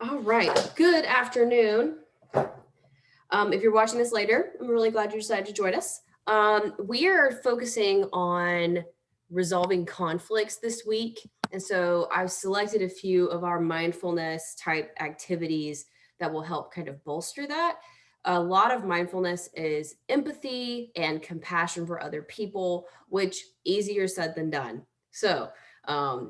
All right. Good afternoon. If you're watching this later, I'm really glad you decided to join us. We are focusing on resolving conflicts this week. And so I've selected a few of our mindfulness type activities that will help kind of bolster that. A lot of mindfulness is empathy and compassion for other people, which easier said than done. So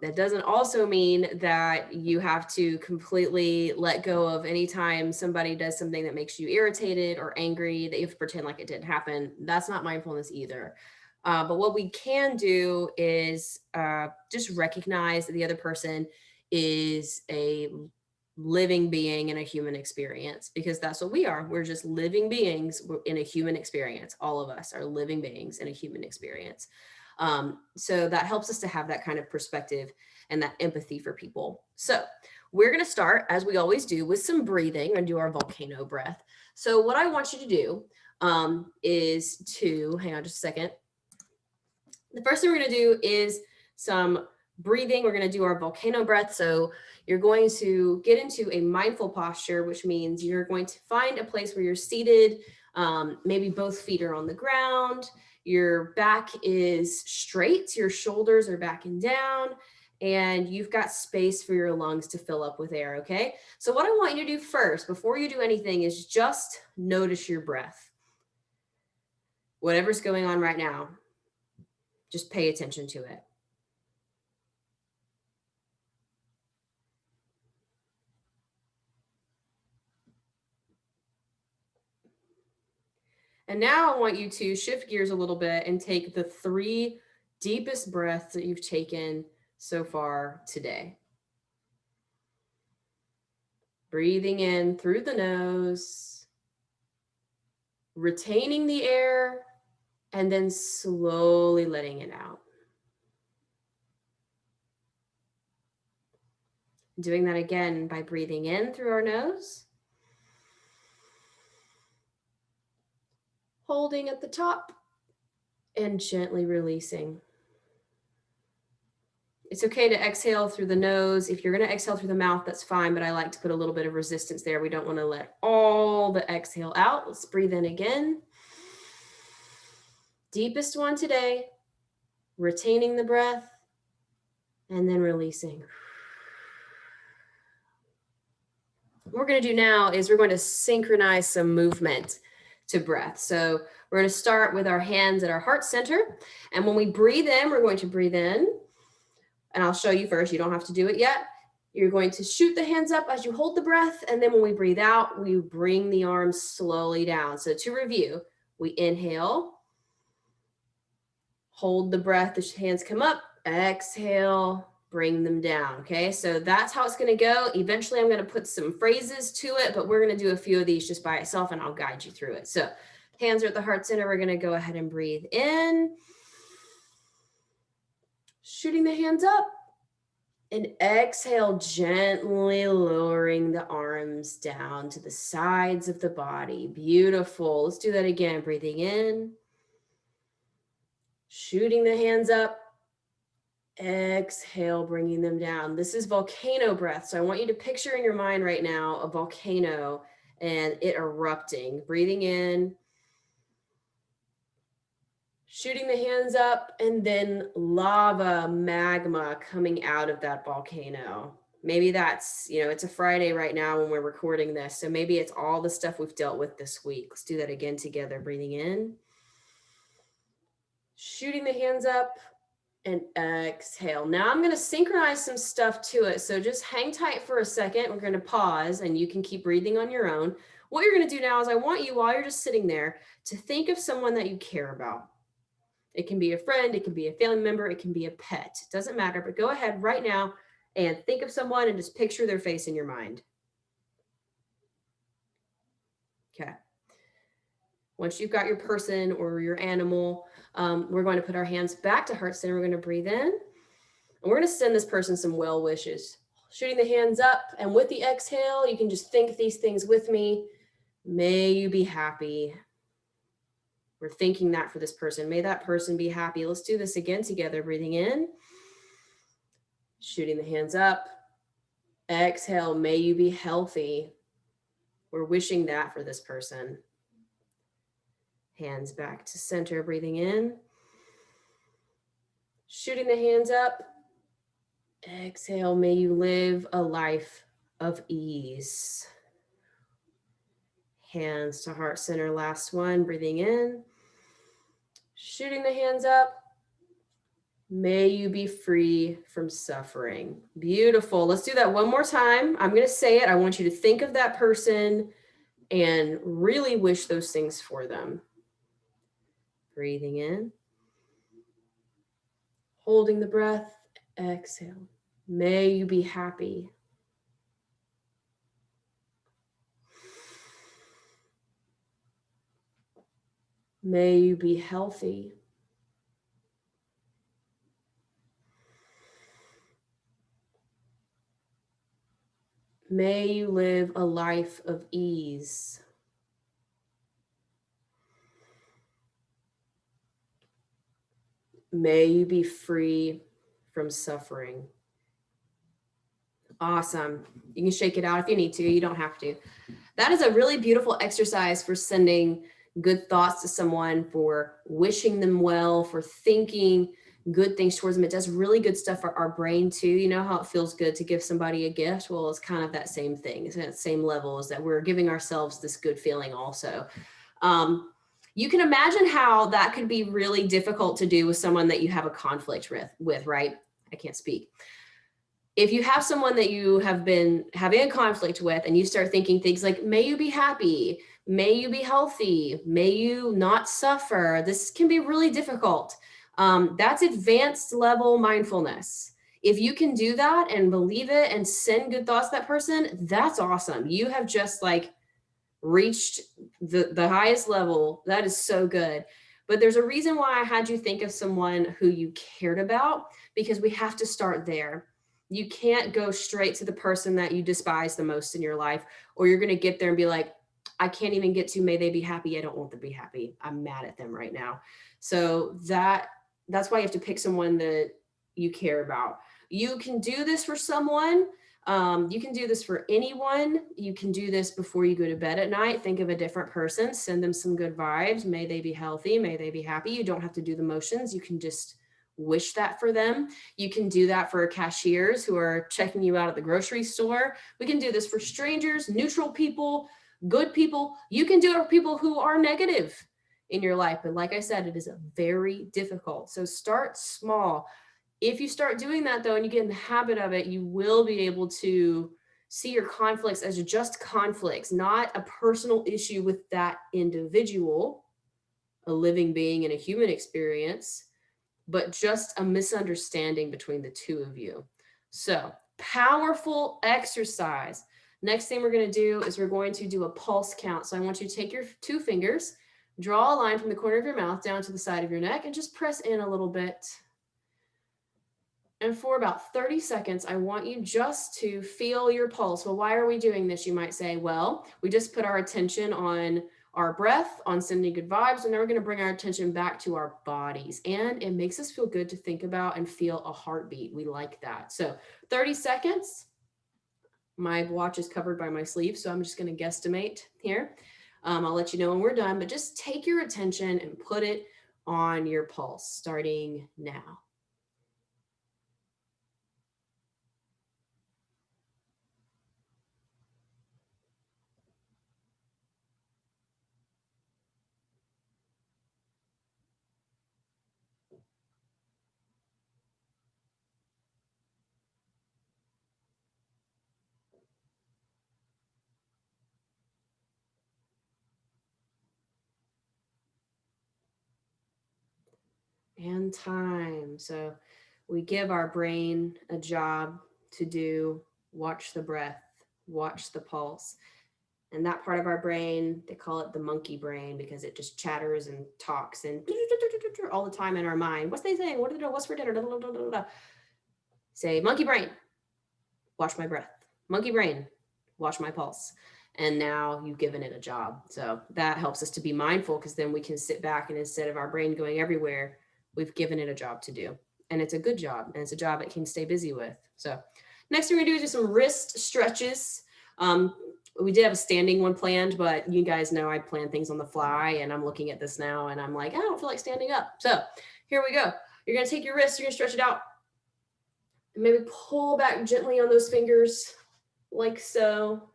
that doesn't also mean that you have to completely let go of any time somebody does something that makes you irritated or angry, that you have to pretend like it didn't happen. That's not mindfulness either. But what we can do is just recognize that the other person is a living being in a human experience, because that's what we are. We're just living beings in a human experience. All of us are living beings in a human experience. So that helps us to have that kind of perspective and that empathy for people. So we're going to start, as we always do, with some breathing and do our volcano breath. So what I want you to do is to, hang on just a second. The first thing we're going to do is some breathing. We're going to do our volcano breath. So you're going to get into a mindful posture, which means you're going to find a place where you're seated. Maybe both feet are on the ground. Your back is straight. Your shoulders are back and down. And you've got space for your lungs to fill up with air, okay? So what I want you to do first, before you do anything, is just notice your breath. Whatever's going on right now, just pay attention to it. And now I want you to shift gears a little bit and take the 3 deepest breaths that you've taken so far today. Breathing in through the nose, retaining the air, and then slowly letting it out. Doing that again by breathing in through our nose, holding at the top, and gently releasing. It's okay to exhale through the nose. If you're going to exhale through the mouth, that's fine, but I like to put a little bit of resistance there. We don't want to let all the exhale out. Let's breathe in again. Deepest one today, retaining the breath, and then releasing. What we're going to do now is we're going to synchronize some movement to breath. So we're going to start with our hands at our heart center. And when we breathe in, we're going to breathe in. And I'll show you first. You don't have to do it yet. You're going to shoot the hands up as you hold the breath. And then when we breathe out, we bring the arms slowly down. So to review, we inhale, hold the breath, the hands come up, exhale, bring them down. Okay, so that's how it's going to go. Eventually, I'm going to put some phrases to it, but we're going to do a few of these just by itself and I'll guide you through it. So hands are at the heart center. We're going to go ahead and breathe in, shooting the hands up, and exhale, gently lowering the arms down to the sides of the body. Beautiful. Let's do that again. Breathing in, shooting the hands up, exhale, bringing them down. This is volcano breath. So I want you to picture in your mind right now a volcano and it erupting. Breathing in, shooting the hands up, and then lava, magma coming out of that volcano. Maybe that's, it's a Friday right now when we're recording this. So maybe it's all the stuff we've dealt with this week. Let's do that again together. Breathing in, shooting the hands up, and exhale. Now I'm going to synchronize some stuff to it. So just hang tight for a second. We're going to pause and you can keep breathing on your own. What you're going to do now is I want you, while you're just sitting there, to think of someone that you care about. It can be a friend, it can be a family member, it can be a pet. It doesn't matter, but go ahead right now and think of someone and just picture their face in your mind. Okay. Once you've got your person or your animal, we're going to put our hands back to heart center. We're going to breathe in, and we're going to send this person some well wishes. Shooting the hands up, and with the exhale, you can just think these things with me. May you be happy. We're thinking that for this person. May that person be happy. Let's do this again together. Breathing in, shooting the hands up, Exhale, may you be healthy. We're wishing that for this person. Hands back to center, breathing in. Shooting the hands up. Exhale, may you live a life of ease. Hands to heart center, last one, breathing in. Shooting the hands up. May you be free from suffering. Beautiful. Let's do that one more time. I'm going to say it. I want you to think of that person and really wish those things for them. Breathing in. Holding the breath. Exhale. May you be happy. May you be healthy. May you live a life of ease. May you be free from suffering. Awesome. You can shake it out if you need to. You don't have to. That is a really beautiful exercise for sending good thoughts to someone, for wishing them well, for thinking good things towards them. It does really good stuff for our brain too. You know how it feels good to give somebody a gift? Well, it's kind of that same thing. It's that same level, is that we're giving ourselves this good feeling also. You can imagine how that could be really difficult to do with someone that you have a conflict with, right? I can't speak. If you have someone that you have been having a conflict with and you start thinking things like, may you be happy, may you be healthy, may you not suffer, this can be really difficult. That's advanced level mindfulness. If you can do that and believe it and send good thoughts to that person, that's awesome. You have just like reached the highest level. That is so good. But there's a reason why I had you think of someone who you cared about, because we have to start there. You can't go straight to the person that you despise the most in your life, or you're going to get there and be like, I can't even get to may they be happy. I don't want them to be happy. I'm mad at them right now. So that's why you have to pick someone that you care about. You can do this for someone. You can do this for anyone. You can do this before you go to bed at night. Think of a different person, send them some good vibes. May they be healthy. May they be happy. You don't have to do the motions. You can just wish that for them. You can do that for cashiers who are checking you out at the grocery store. We can do this for strangers, neutral people, good people. You can do it for people who are negative in your life. But like I said, it is very difficult. So start small. If you start doing that though, and you get in the habit of it, you will be able to see your conflicts as just conflicts, not a personal issue with that individual, a living being in a human experience, but just a misunderstanding between the two of you. So powerful exercise. Next thing we're going to do is we're going to do a pulse count. So I want you to take your 2 fingers, draw a line from the corner of your mouth down to the side of your neck, and just press in a little bit. And for about 30 seconds, I want you just to feel your pulse. Well, why are we doing this? You might say, well, we just put our attention on our breath, on sending good vibes, and then we're going to bring our attention back to our bodies. And it makes us feel good to think about and feel a heartbeat. We like that. So 30 seconds. My watch is covered by my sleeve, so I'm just going to guesstimate here. I'll let you know when we're done, but just take your attention and put it on your pulse starting now. And time. So we give our brain a job to do. Watch the breath, watch the pulse. And that part of our brain, they call it the monkey brain, because it just chatters and talks and all the time in our mind. What's they saying? What are they doing? What's for dinner? Say, monkey brain, watch my breath. Monkey brain, watch my pulse. And now you've given it a job. So that helps us to be mindful, because then we can sit back and instead of our brain going everywhere, we've given it a job to do. And it's a good job, and it's a job it can stay busy with. So Next thing we're gonna do is just some wrist stretches. We did have a standing one planned, but you guys know I plan things on the fly, and I'm looking at this now and I'm like, I don't feel like standing up. So here we go. You're gonna take your wrist, you're gonna stretch it out, and maybe pull back gently on those fingers, like so.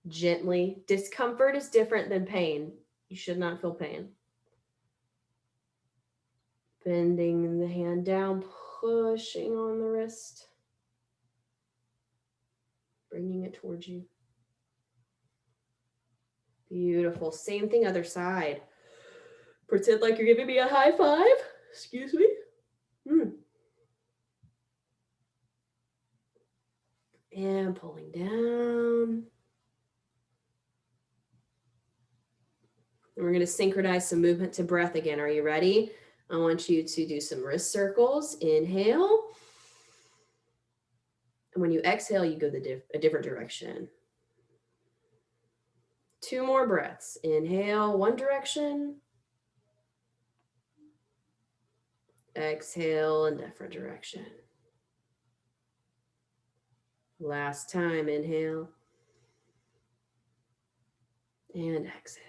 Gently. Discomfort is different than pain. You should not feel pain. Bending the hand down, pushing on the wrist, bringing it towards you. Beautiful. Same thing, other side. Pretend like you're giving me a high five. Excuse me. And pulling down. And we're going to synchronize some movement to breath again. Are you ready? I want you to do some wrist circles. Inhale. And when you exhale, you go a different direction. 2 more breaths. Inhale, one direction. Exhale, in different direction. Last time, inhale. And exhale.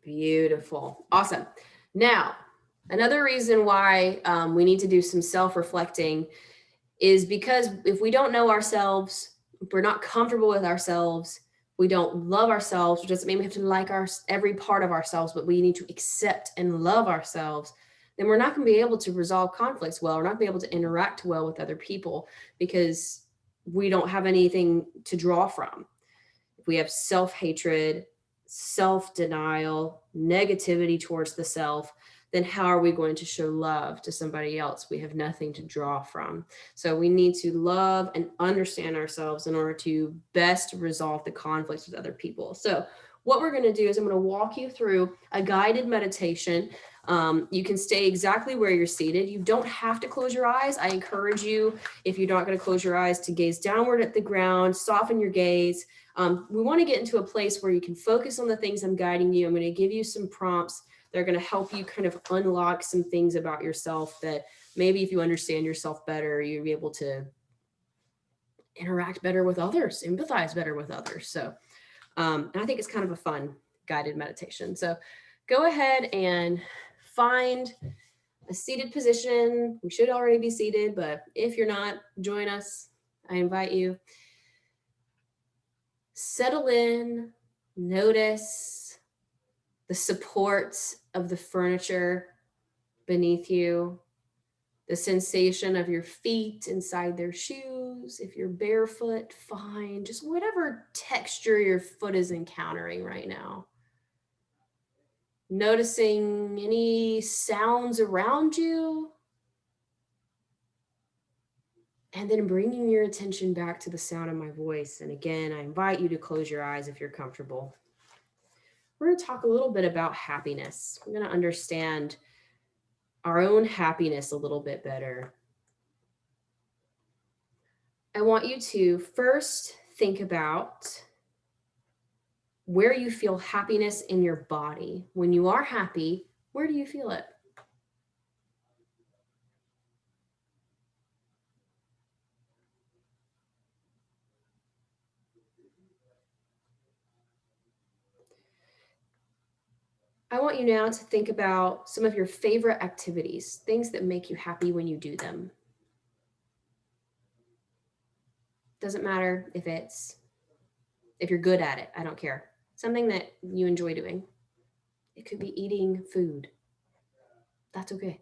Beautiful. Awesome. Now, another reason why we need to do some self-reflecting is because if we don't know ourselves, if we're not comfortable with ourselves, we don't love ourselves, which doesn't mean we have to like every part of ourselves, but we need to accept and love ourselves, then we're not going to be able to resolve conflicts well. We're not going to be able to interact well with other people because we don't have anything to draw from. If we have self-hatred, self-denial, negativity towards the self, then how are we going to show love to somebody else? We have nothing to draw from. So we need to love and understand ourselves in order to best resolve the conflicts with other people. So what we're going to do is I'm going to walk you through a guided meditation. You can stay exactly where you're seated. You don't have to close your eyes. I encourage you, if you're not going to close your eyes, to gaze downward at the ground, soften your gaze. We want to get into a place where you can focus on the things I'm guiding you. I'm going to give you some prompts that are going to help you kind of unlock some things about yourself that maybe if you understand yourself better, you'll be able to interact better with others, empathize better with others. So and I think it's kind of a fun guided meditation. So go ahead and find a seated position. We should already be seated, but if you're not, join us. I invite you. Settle in, notice the support of the furniture beneath you, the sensation of your feet inside their shoes. If you're barefoot, fine. Just whatever texture your foot is encountering right now. Noticing any sounds around you. And then bringing your attention back to the sound of my voice. And again, I invite you to close your eyes if you're comfortable. We're going to talk a little bit about happiness. We're going to understand our own happiness a little bit better. I want you to first think about where you feel happiness in your body. When you are happy, where do you feel it? I want you now to think about some of your favorite activities, things that make you happy when you do them. Doesn't matter if you're good at it, I don't care. Something that you enjoy doing. It could be eating food. That's okay.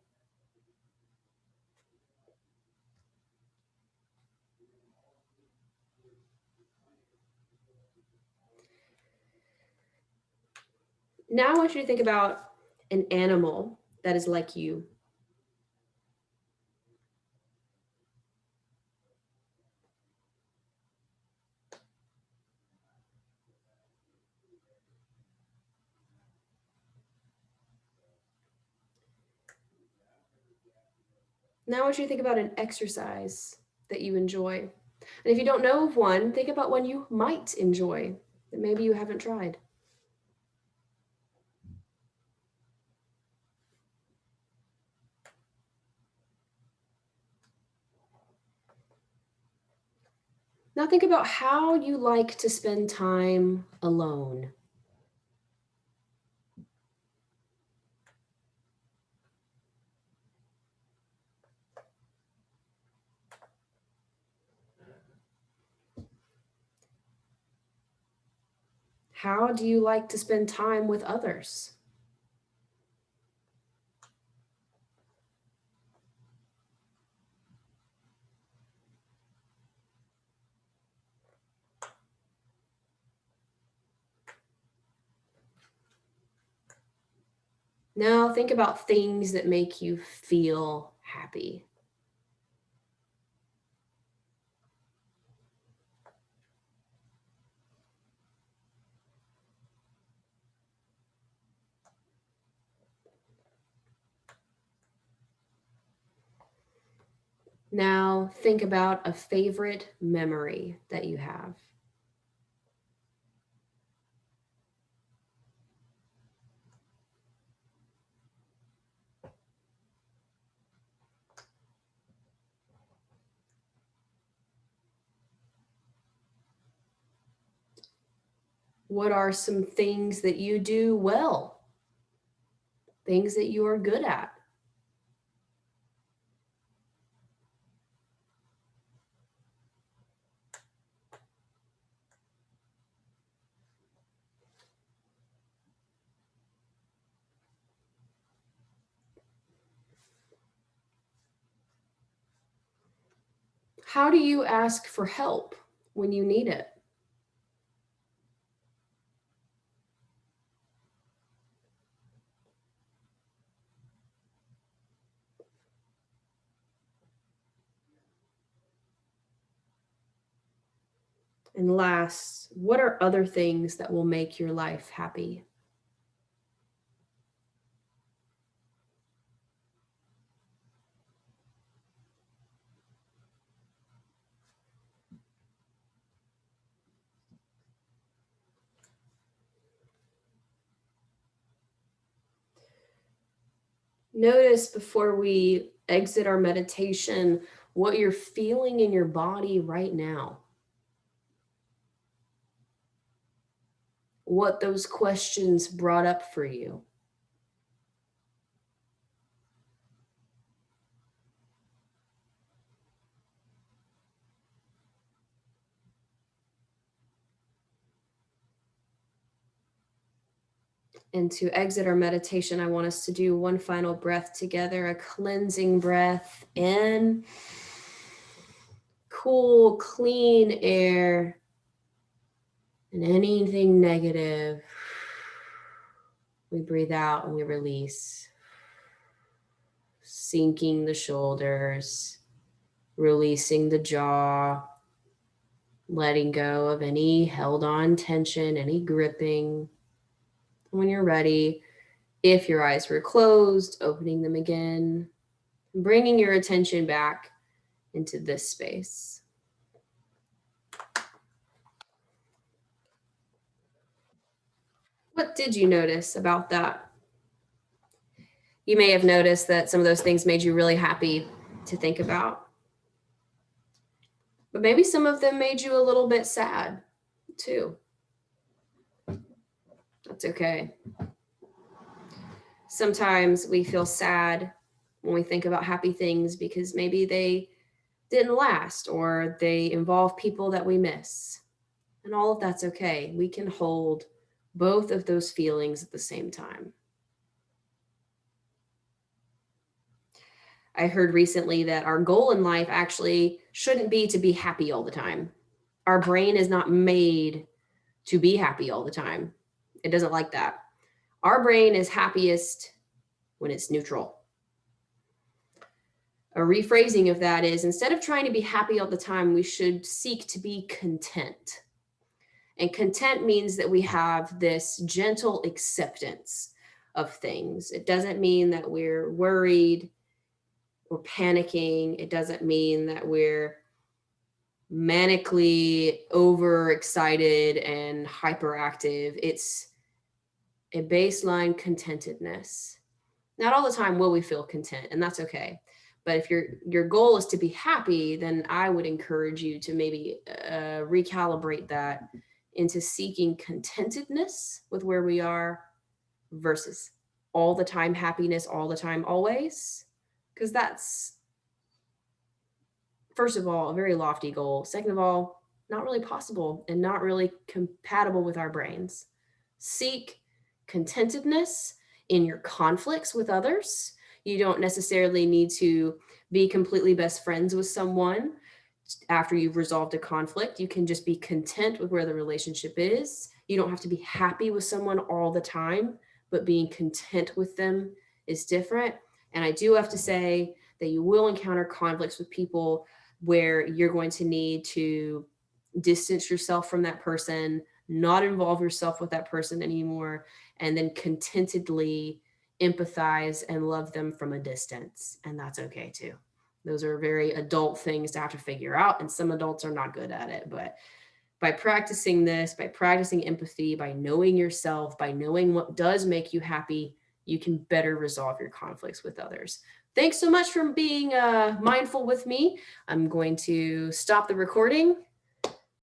Now I want you to think about an animal that is like you. Now I want you to think about an exercise that you enjoy. And if you don't know of one, think about one you might enjoy that maybe you haven't tried. Now think about how you like to spend time alone. How do you like to spend time with others? Now think about things that make you feel happy. Now think about a favorite memory that you have. What are some things that you do well? Things that you are good at? How do you ask for help when you need it? And last, what are other things that will make your life happy? Notice before we exit our meditation what you're feeling in your body right now. What those questions brought up for you. And to exit our meditation, I want us to do one final breath together, a cleansing breath in. Cool, clean air. And anything negative, we breathe out and we release. Sinking the shoulders, releasing the jaw, letting go of any held on tension, any gripping. When you're ready, if your eyes were closed, opening them again, bringing your attention back into this space. What did you notice about that? You may have noticed that some of those things made you really happy to think about, but maybe some of them made you a little bit sad too. That's okay. Sometimes we feel sad when we think about happy things because maybe they didn't last or they involve people that we miss. And all of that's okay. We can hold both of those feelings at the same time. I heard recently that our goal in life actually shouldn't be to be happy all the time. Our brain is not made to be happy all the time. It doesn't like that. Our brain is happiest when it's neutral. A rephrasing of that is, instead of trying to be happy all the time, we should seek to be content. And content means that we have this gentle acceptance of things. It doesn't mean that we're worried or panicking. It doesn't mean that we're manically overexcited and hyperactive. It's a baseline contentedness. Not all the time will we feel content, and that's okay. But if your goal is to be happy, then I would encourage you to maybe recalibrate that into seeking contentedness with where we are versus all the time happiness all the time always, because that's, first of all, a very lofty goal. Second of all, not really possible and not really compatible with our brains. Seek contentedness in your conflicts with others. You don't necessarily need to be completely best friends with someone after you've resolved a conflict. You can just be content with where the relationship is. You don't have to be happy with someone all the time, but being content with them is different. And I do have to say that you will encounter conflicts with people where you're going to need to distance yourself from that person, not involve yourself with that person anymore, and then contentedly empathize and love them from a distance. And that's okay too. Those are very adult things to have to figure out. And some adults are not good at it. But by practicing this, by practicing empathy, by knowing yourself, by knowing what does make you happy, you can better resolve your conflicts with others. Thanks so much for being mindful with me. I'm going to stop the recording